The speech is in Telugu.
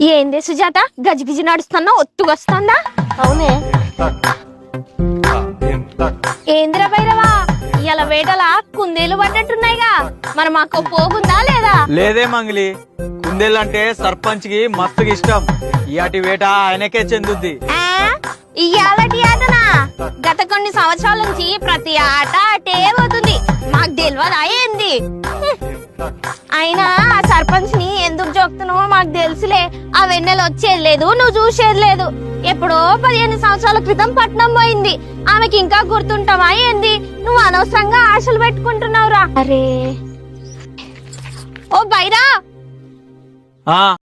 ఏందే సుజాత గజిగిజి నడుస్తున్నా ఒత్తుకొస్తుందా? అవునే ఏందిరా భైరవా ఇలా వేటలా కుందేలు పడ్డట్టున్నాయిగా, మరి మాకు పోగుందా లేదా? లేదే మంగిలి, కుందేళ్ళంటే సర్పంచ్ కి మస్తుగా ఇష్టం. ఇయాటి వేట ఆయనకే చెందుద్ది. ఇయాలటి ఆటనా? గత కొన్ని సంవత్సరాల నుంచి ప్రతి ఆట అటే పోతుంది, మాకు తెలియదా ఏంది? అయినా ఆ సర్పంచ్ ని ఎందుకు జోక్తున్నావో మాకు తెలుసులే. ఆ వెన్నెలు వచ్చేది లేదు, నువ్వు చూసేది లేదు. ఎప్పుడో 15 సంవత్సరాల క్రితం పట్నం పోయింది, ఆమెకి ఇంకా గుర్తుంటావా ఏంది? నువ్వు అనవసరంగా ఆశలు పెట్టుకుంటున్నావురా. అరే ఓ బైరా,